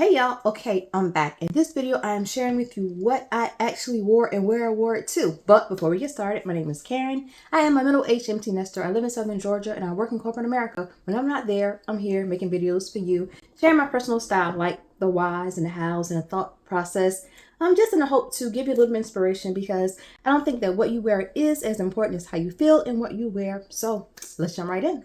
Hey y'all, okay, I'm back. In this video, I am sharing with you what I actually wore and where I wore it to. But before we get started, my name is Karen. I am a middle-aged empty nester. I live in Southern Georgia and I work in corporate America. When I'm not there, I'm here making videos for you, sharing my personal style, like the whys and the hows and the thought process. I'm just in the hope to give you a little bit of inspiration because I don't think that what you wear is as important as how you feel and what you wear. So let's jump right in.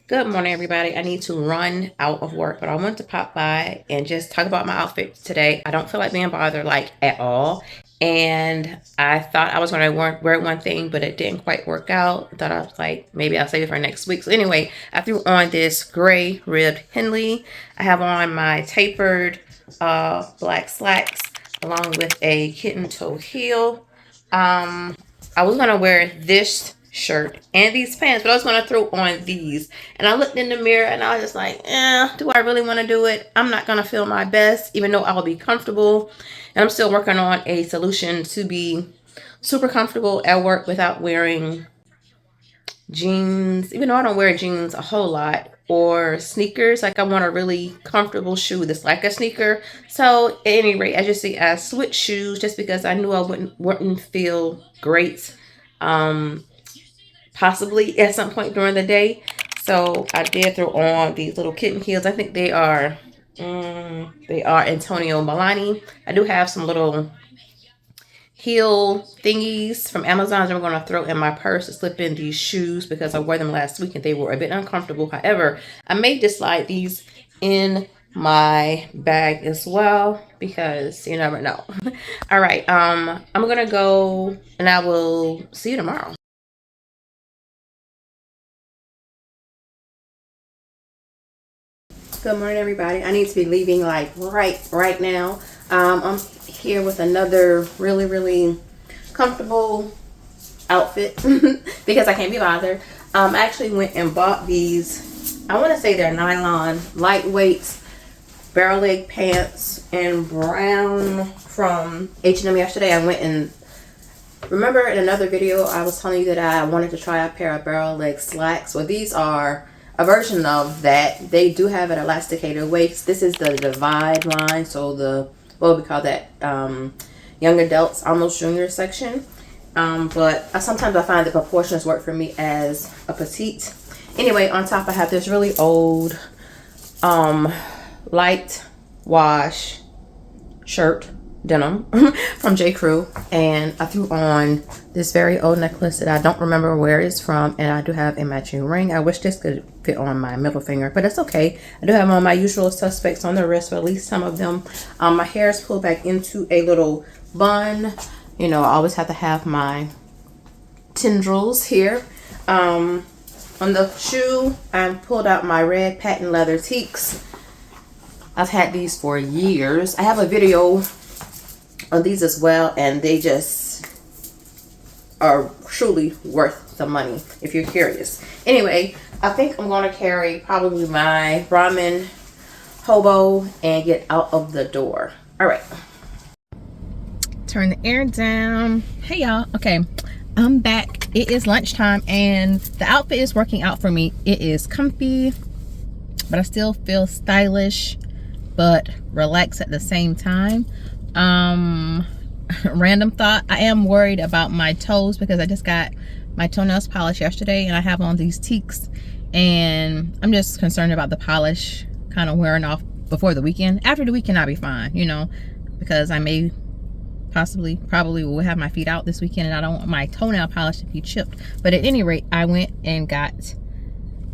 Good morning, everybody. I need to run out of work, but I wanted to pop by and just talk about my outfit today. I don't feel like being bothered like at all. And I thought I was going to wear one thing, but it didn't quite work out. I thought I was like, maybe I'll save it for next week. So anyway, I threw on this gray ribbed Henley. I have on my tapered black slacks along with a kitten toe heel. I was going to wear this shirt and these pants, but I was going to throw on these. And I looked in the mirror and I was just like, do I really want to do it? I'm not going to feel my best, even though I'll be comfortable. And I'm still working on a solution to be super comfortable at work without wearing jeans, even though I don't wear jeans a whole lot, or sneakers. Like, I want a really comfortable shoe that's like a sneaker. So at any rate, as you see, I switched shoes just because I knew I wouldn't feel great possibly at some point during the day. So I did throw on these little kitten heels. I think they are Antonio Milani. I do have some little heel thingies from Amazon that I'm going to throw in my purse to slip in these shoes because I wore them last week and they were a bit uncomfortable. However, I may just slide these in my bag as well because you never know. All right, I'm gonna go and I will see you tomorrow. Good morning, everybody. I need to be leaving like right now. I'm here with another really comfortable outfit because I can't be bothered. I actually went and bought these. I want to say they're nylon lightweight barrel leg pants in brown from H&M yesterday. I went and remember in another video I was telling you that I wanted to try a pair of barrel leg slacks. Well, these are a version of that. They do have an elasticated waist. This is the Divide line, so the, what we call that, young adults, almost junior section. But sometimes I find the proportions work for me as a petite. Anyway, on top I have this really old light wash shirt, denim from J. Crew, and I threw on this very old necklace that I don't remember where it's from, and I do have a matching ring. I wish this could fit on my middle finger, but it's okay. I do have on my usual suspects on the wrist, or at least some of them. My hair is pulled back into a little bun. You know, I always have to have my tendrils here. On the shoe, I pulled out my red patent leather teaks. I've had these for years. I have a video on these as well, and they just are truly worth the money if you're curious. Anyway, I think I'm going to carry probably my ramen hobo and get out of the door. All right. Turn the air down. Hey y'all. Okay, I'm back. It is lunchtime and the outfit is working out for me. It is comfy, but I still feel stylish but relaxed at the same time. Random thought, I am worried about my toes because I just got my toenails polished yesterday and I have on these teaks, and I'm just concerned about the polish kind of wearing off before the weekend. After the weekend I'll be fine, you know, because I may probably will have my feet out this weekend and I don't want my toenail polish to be chipped. But at any rate, I went and got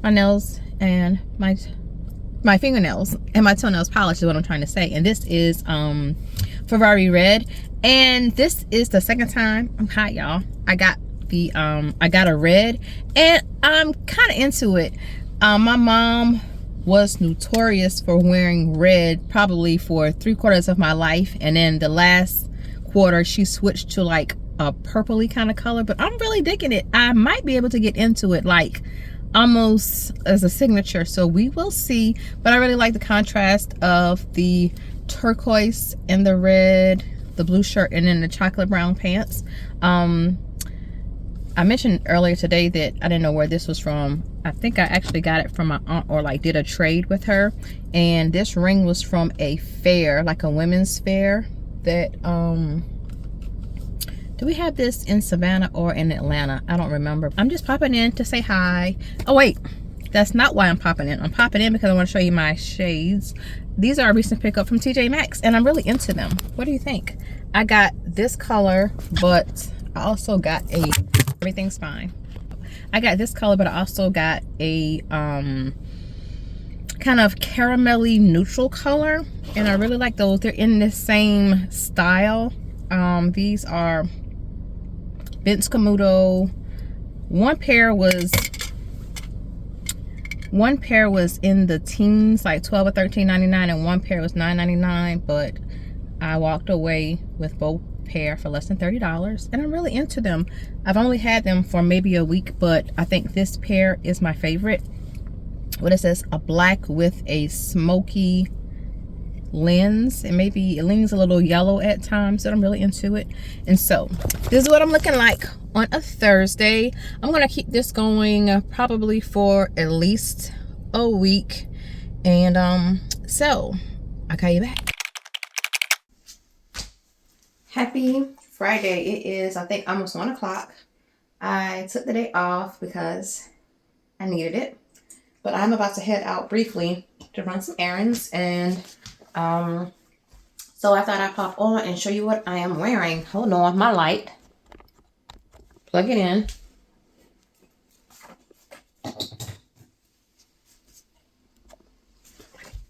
my nails and my fingernails and my toenails polished is what I'm trying to say. And this is Ferrari red, and this is the second time. I'm hot, y'all. I got a red and I'm kind of into it. My mom was notorious for wearing red probably for 3/4 of my life, and then the last quarter she switched to like a purpley kind of color, but I'm really digging it. I might be able to get into it like almost as a signature, so we will see. But I really like the contrast of the turquoise and the red, the blue shirt, and then the chocolate brown pants. I mentioned earlier today that I didn't know where this was from. I think I actually got it from my aunt, or like did a trade with her. And this ring was from a fair, like a women's fair that, do we have this in Savannah or in Atlanta? I don't remember. I'm just popping in to say hi. Oh wait, that's not why I'm popping in. I'm popping in because I want to show you my shades. These are a recent pickup from TJ Maxx and I'm really into them. What do you think? I got this color, but I also got a, everything's fine. I got this color, but I also got a kind of caramelly neutral color, and I really like those. They're in the same style. These are Vince Camuto. One pair was in the teens, like $12 or $13.99, and one pair was $9.99, but I walked away with both pair for less than $30, and I'm really into them. I've only had them for maybe a week, but I think this pair is my favorite. What it says, a black with a smoky lens, and maybe it leans a little yellow at times, so I'm really into it. And so this is what I'm looking like on a Thursday. I'm gonna keep this going probably for at least a week, and so I'll call you back. Happy Friday. It is, I think, almost 1 o'clock. I took the day off because I needed it, but I'm about to head out briefly to run some errands, and so I thought I'd pop on and show you what I am wearing. Hold on, my light. Plug it in.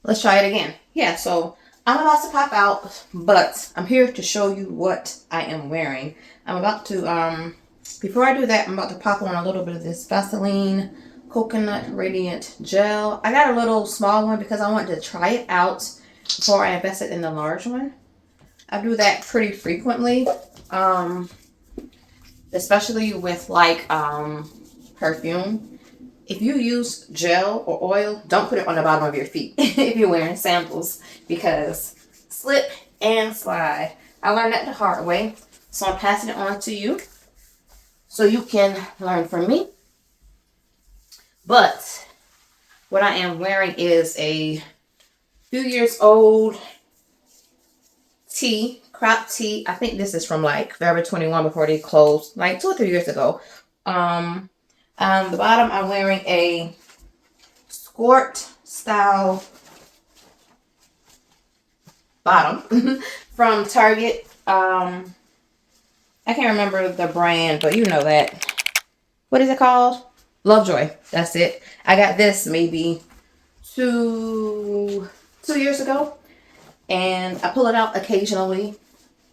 Let's try it again. Yeah, so I'm about to pop out, but I'm here to show you what I am wearing. I'm about to, before I do that, I'm about to pop on a little bit of this Vaseline Coconut Radiant Gel. I got a little small one because I wanted to try it out before I invested in the large one. I do that pretty frequently, especially with like perfume. If you use gel or oil, don't put it on the bottom of your feet if you're wearing sandals, because slip and slide. I learned that the hard way, so I'm passing it on to you so you can learn from me. But what I am wearing is a few years old tee, crop tee. I think this is from like Forever 21 before they closed, like 2 or 3 years ago. The bottom, I'm wearing a skirt style bottom from Target. I can't remember the brand, but you know that. What is it called? Lovejoy. That's it. I got this maybe two years ago, and I pull it out occasionally.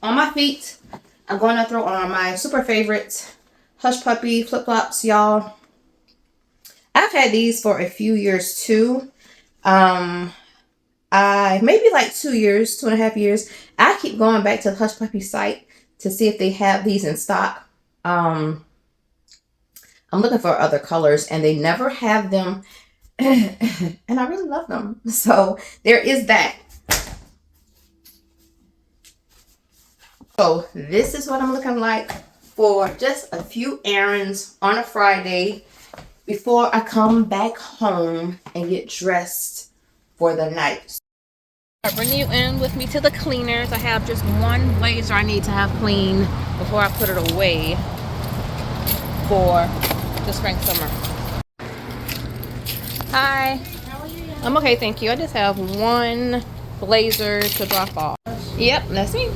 On my feet, I'm going to throw on my super favorite Hush Puppy flip-flops, y'all. I've had these for a few years too. Maybe like 2 years, 2.5 years. I keep going back to the Hush Puppy site to see if they have these in stock. I'm looking for other colors and they never have them. And I really love them. So there is that. So this is what I'm looking like for just a few errands on a Friday before I come back home and get dressed for the night. I bring you in with me to the cleaners. I have just one blazer I need to have clean before I put it away for the spring summer. Hi. How are you? I'm okay, thank you. I just have one blazer to drop off. Yep, that's me.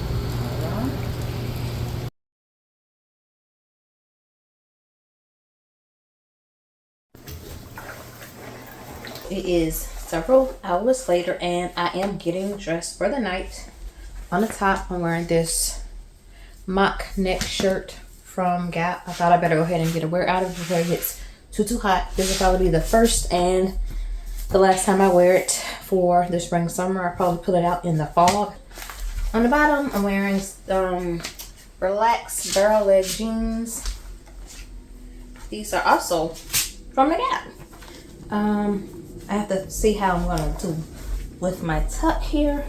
It is several hours later and I am getting dressed for the night. On the top, I'm wearing this mock neck shirt from Gap. I thought I better go ahead and get a wear out of it before it gets too hot. This will probably be the first and the last time I wear it for the spring summer. I'll probably pull it out in the fall. On the bottom, I'm wearing relaxed barrel leg jeans. These are also from the Gap. I have to see how I'm gonna do with my tuck here.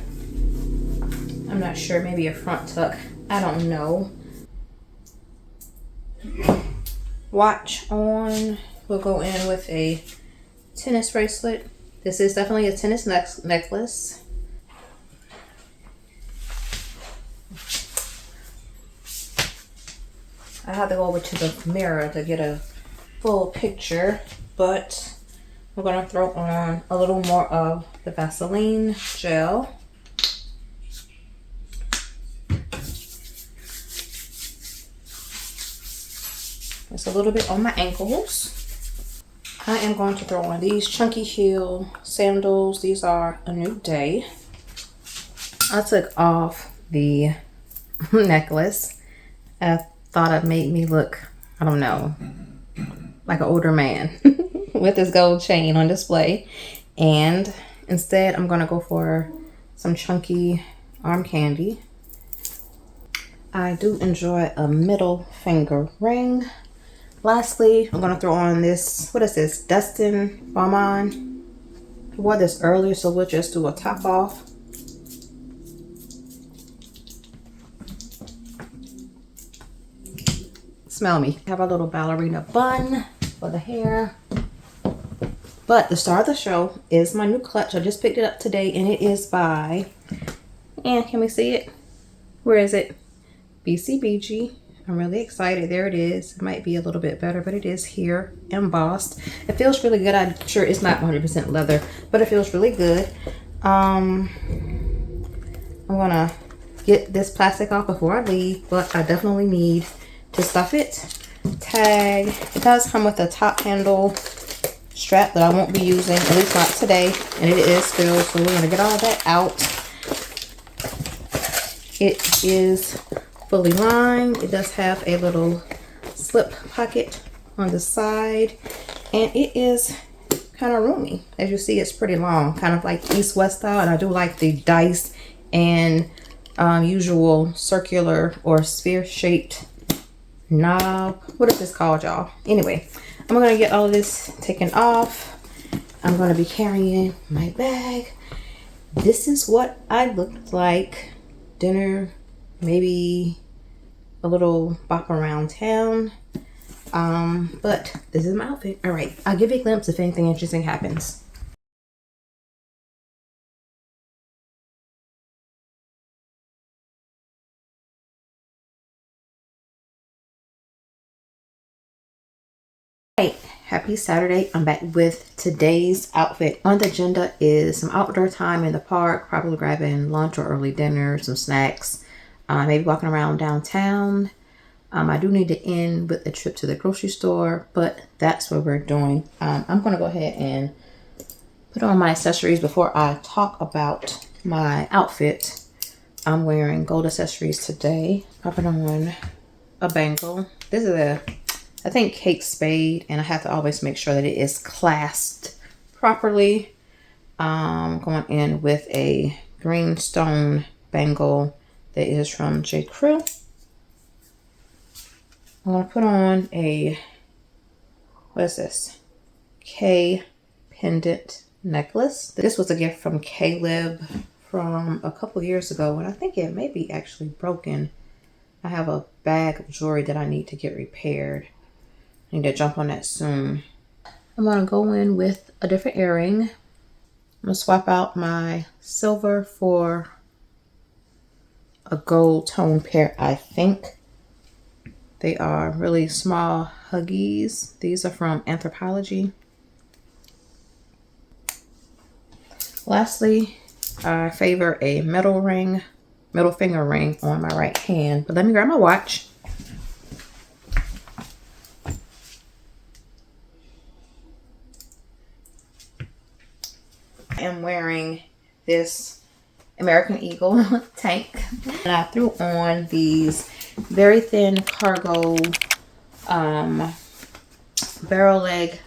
I'm not sure, maybe a front tuck. I don't know. Watch on. we'll go in with a tennis bracelet. This is definitely a tennis necklace. I have to go over to the mirror to get a full picture, but we're gonna throw on a little more of the Vaseline gel. Just a little bit on my ankles. I am going to throw on these chunky heel sandals. These are a new day. I took off the necklace. I thought it made me look, I don't know, like an older man with this gold chain on display. And instead, I'm gonna go for some chunky arm candy. I do enjoy a middle finger ring. Lastly, I'm gonna throw on this, what is this, Dustin Balmain. I wore this earlier, so we'll just do a top off. Smell me. Have a little ballerina bun for the hair. But the star of the show is my new clutch. I just picked it up today, and it is by, and can we see it? Where is it? BCBG. I'm really excited. There it is. It might be a little bit better, but it is here embossed. It feels really good. I'm sure it's not 100% leather, but it feels really good. I'm gonna get this plastic off before I leave, but I definitely need to stuff it. Tag. It does come with a top handle strap that I won't be using, at least not today, and it is filled, so we're gonna get all that out. It is fully lined. It does have a little slip pocket on the side, and it is kind of roomy. As you see, it's pretty long, kind of like East-West style, and I do like the dice and usual circular or sphere-shaped knob. What is this called, y'all? Anyway, I'm gonna get all of this taken off. I'm gonna be carrying my bag. This is what I looked like. Dinner, maybe a little bop around town. But this is my outfit. All right, I'll give you a glimpse if anything interesting happens. Hey, happy Saturday. I'm back with today's outfit. On the agenda is some outdoor time in the park, probably grabbing lunch or early dinner, some snacks, maybe walking around downtown. I do need to end with a trip to the grocery store, but that's what we're doing. I'm going to go ahead and put on my accessories before I talk about my outfit. I'm wearing gold accessories today. I put on a bangle. This is I think Kate Spade, and I have to always make sure that it is clasped properly. Going in with a green stone bangle that is from J. Crew. I'm going to put on a, what is this? K pendant necklace. This was a gift from Caleb from a couple years ago, and I think it may be actually broken. I have a bag of jewelry that I need to get repaired. I need to jump on that soon. I'm going to go in with a different earring. I'm going to swap out my silver for a gold tone pair, I think. They are really small huggies. These are from Anthropologie. Lastly, I favor a middle finger ring on my right hand. But let me grab my watch. I am wearing this American Eagle tank, and I threw on these very thin cargo barrel leg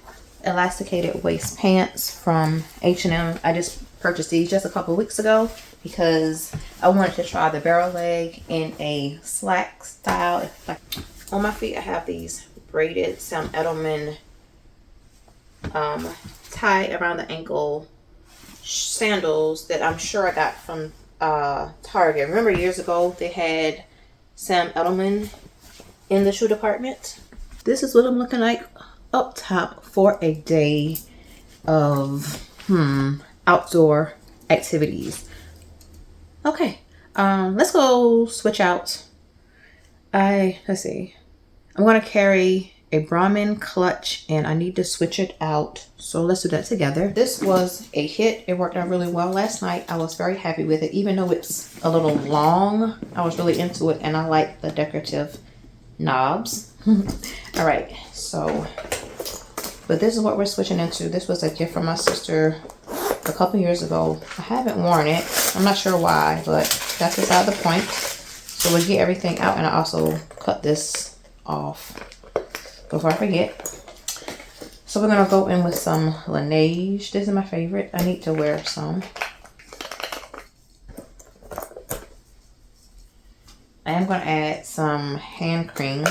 elasticated waist pants from H&M. I just purchased these just a couple of weeks ago because I wanted to try the barrel leg in a slack style. On my feet I have these braided Sam Edelman tie around the ankle sandals that I'm sure I got from Target. Remember years ago they had Sam Edelman in the shoe department? This is what I'm looking like up top for a day of outdoor activities. Okay, let's go switch out. Let's see. I'm gonna carry a Brahmin clutch and I need to switch it out. So let's do that together. This was a hit. It worked out really well last night. I was very happy with it. Even though it's a little long, I was really into it and I like the decorative knobs. All right, so, but this is what we're switching into. This was a gift from my sister a couple years ago. I haven't worn it. I'm not sure why, but that's beside the point. So we'll get everything out and I also cut this off before I forget. So we're gonna go in with some Laneige. This is my favorite. I need to wear some. I am gonna add some hand cream.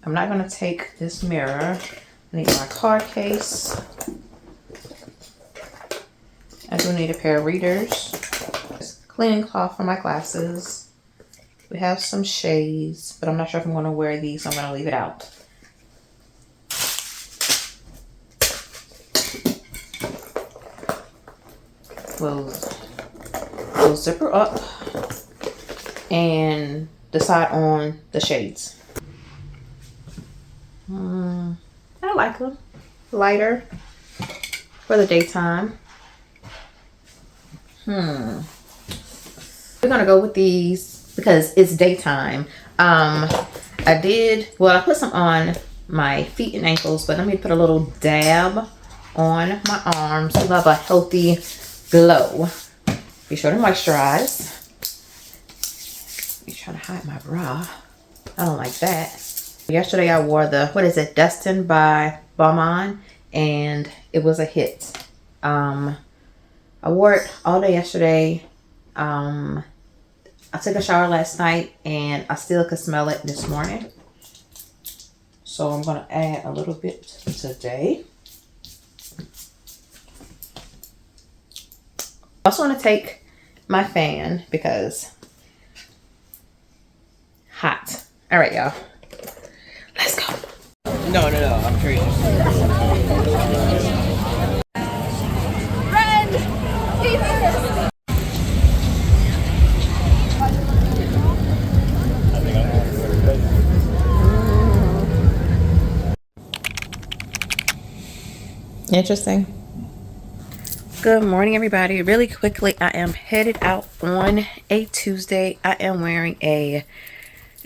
I'm not gonna take this mirror. I need my card case. I do need a pair of readers. Cleaning cloth for my glasses. We have some shades, but I'm not sure if I'm gonna wear these, so I'm gonna leave it out. We'll zipper up and decide on the shades. I like them. Lighter for the daytime. We're gonna go with these because it's daytime. I put some on my feet and ankles, but let me put a little dab on my arms to have a healthy glow. Be sure to moisturize. Be trying to hide my bra. I don't like that. Yesterday I wore the, Destined by Balmain, and it was a hit. I wore it all day yesterday. I took a shower last night and I still could smell it this morning. So I'm gonna add a little bit today. I also want to take my fan because hot. All right, y'all. Let's go. No, I'm sure you just... Friend! Jesus! Interesting. Good morning, everybody. Really quickly, I am headed out on a Tuesday. I am wearing a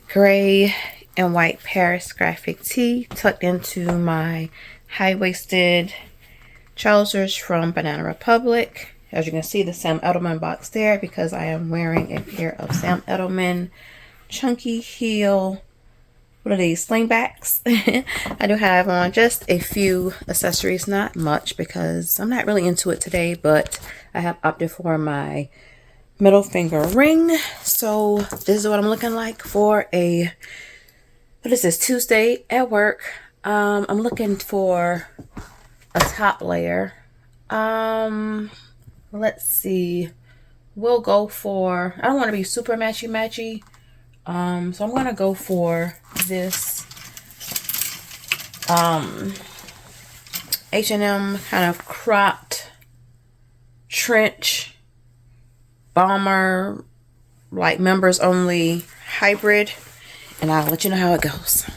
gray and white Paris graphic tee tucked into my high-waisted trousers from Banana Republic. As you can see, the Sam Edelman box there because I am wearing a pair of Sam Edelman chunky heel, what are these, slingbacks? I do have on just a few accessories, not much because I'm not really into it today, but I have opted for my middle finger ring. So this is what I'm looking like for a, what is this, Tuesday at work. I'm looking for a top layer. Let's see, we'll go for, I don't want to be super matchy. So I'm gonna go for this H&M kind of cropped trench bomber, like members only hybrid, and I'll let you know how it goes.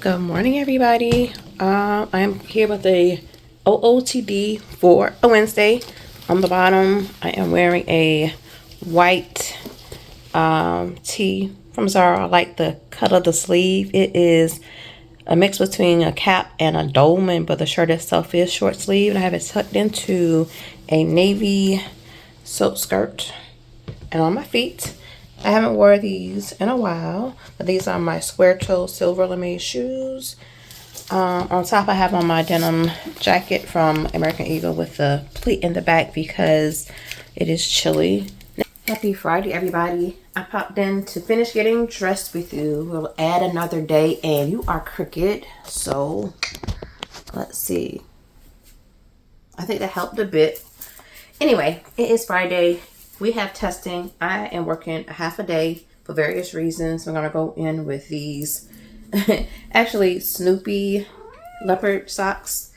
Good morning, everybody. I am here with a OOTD for a Wednesday. On the bottom, I am wearing a white tee from Zara. I like the cut of the sleeve. It is a mix between a cap and a dolman, but the shirt itself is short sleeve. And I have it tucked into a navy silk skirt. And on my feet, I haven't worn these in a while, but these are my square toe silver lame shoes. On top, I have on my denim jacket from American Eagle with the pleat in the back because it is chilly. Happy Friday, everybody. I popped in to finish getting dressed with you. We'll add another day and you are crooked. So let's see. I think that helped a bit. Anyway, it is Friday. we have testing. I am working a half a day for various reasons. I'm gonna go in with these actually Snoopy leopard socks.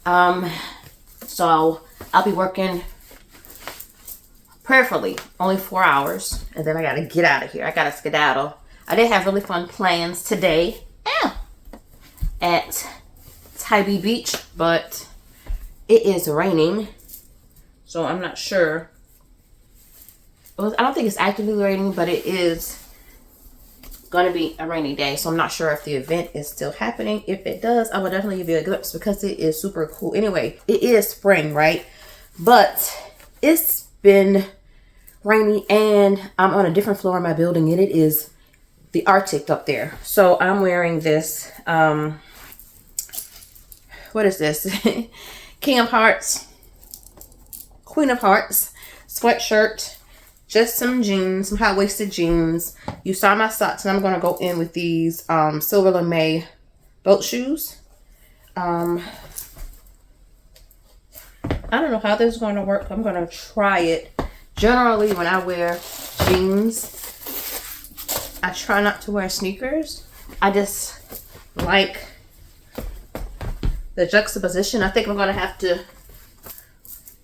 So I'll be working prayerfully only 4 hours, and then I gotta get out of here. I gotta skedaddle. I did have really fun plans today at Tybee Beach, but it is raining, so I'm not sure. I don't think it's actively raining, but it is going to be a rainy day, so I'm not sure if the event is still happening. If it does, I will definitely give you a glimpse because it is super cool. Anyway, it is spring, right? But it's been rainy, and I'm on a different floor in my building, and it is the Arctic up there. So I'm wearing this, what is this? King of Hearts, Queen of Hearts sweatshirt, just some jeans, some high-waisted jeans. You saw my socks, and I'm going to go in with these Silver Lame boat shoes. I don't know how this is going to work. I'm going to try it. Generally, when I wear jeans, I try not to wear sneakers. I just like the juxtaposition. I think I'm going to have to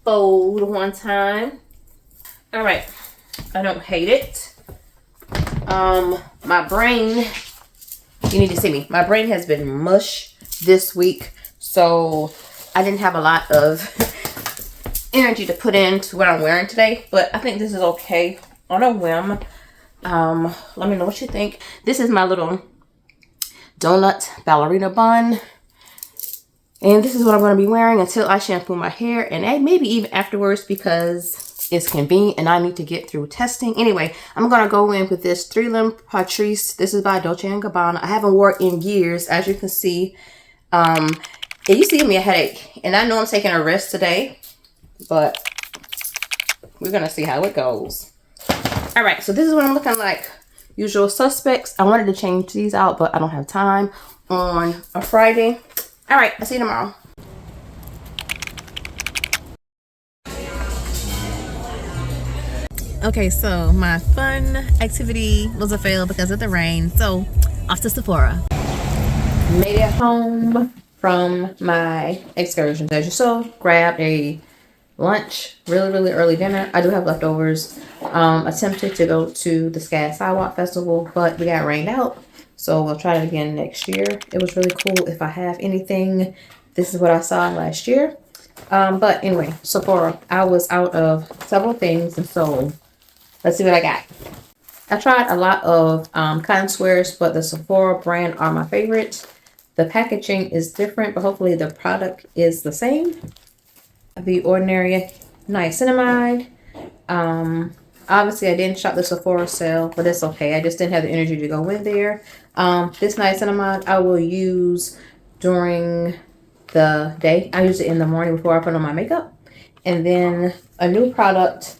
fold one time. All right. I don't hate it. My brain, you need to see me. My brain has been mush this week, so I didn't have a lot of energy to put into what I'm wearing today, but I think this is okay on a whim. Let me know what you think. This is my little donut ballerina bun, and this is what I'm going to be wearing until I shampoo my hair, and maybe even afterwards because it's convenient and I need to get through testing. Anyway, I'm going to go in with this 3-limb Patrice. This is by Dolce & Gabbana. I haven't worn it in years, as you can see. It used to give me a headache, and I know I'm taking a rest today, but we're going to see how it goes. All right, so this is what I'm looking like. Usual suspects. I wanted to change these out, but I don't have time on a Friday. All right, I'll see you tomorrow. Okay, so my fun activity was a fail because of the rain. So off to Sephora. Made it home from my excursions, as you saw. Grabbed a lunch, really early dinner. I do have leftovers. Attempted to go to the Sky Sidewalk Festival, but we got rained out. So we'll try it again next year. It was really cool. If I have anything, this is what I saw last year. But anyway, Sephora. I was out of several things, and so let's see what I got. I tried a lot of cotton swears, but the Sephora brand are my favorite. The packaging is different, but hopefully the product is the same. The Ordinary Niacinamide. Obviously, I didn't shop the Sephora sale, but it's okay. I just didn't have the energy to go in there. This niacinamide I will use during the day. I use it in the morning before I put on my makeup. And then a new product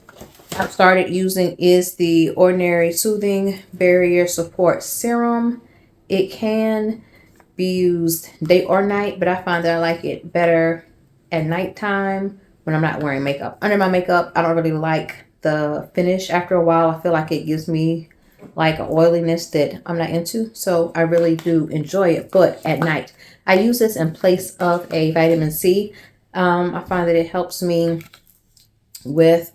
I've started using is the Ordinary Soothing Barrier Support Serum. It can be used day or night, but I find that I like it better at nighttime when I'm not wearing makeup. Under my makeup, I don't really like the finish. After a while, I feel like it gives me like an oiliness that I'm not into. So I really do enjoy it, but at night. I use this in place of a vitamin C. I find that it helps me with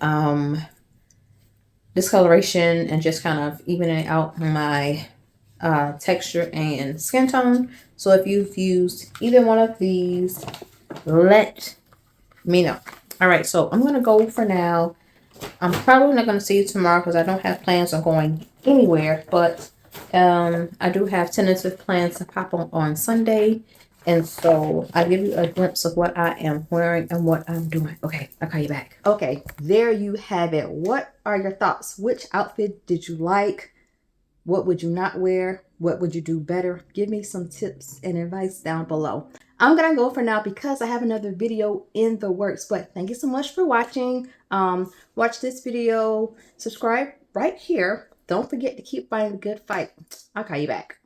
discoloration and just kind of evening out my texture and skin tone. So if you've used either one of these, let me know. All right, so I'm going to go for now. I'm probably not going to see you tomorrow because I don't have plans on going anywhere, but I do have tentative plans to pop on Sunday. And so I'll give you a glimpse of what I am wearing and what I'm doing. Okay, I'll call you back. Okay, there you have it. What are your thoughts? Which outfit did you like? What would you not wear? What would you do better? Give me some tips and advice down below. I'm gonna go for now because I have another video in the works, but thank you so much for watching. Watch this video, subscribe right here. Don't forget to keep fighting the good fight. I'll call you back.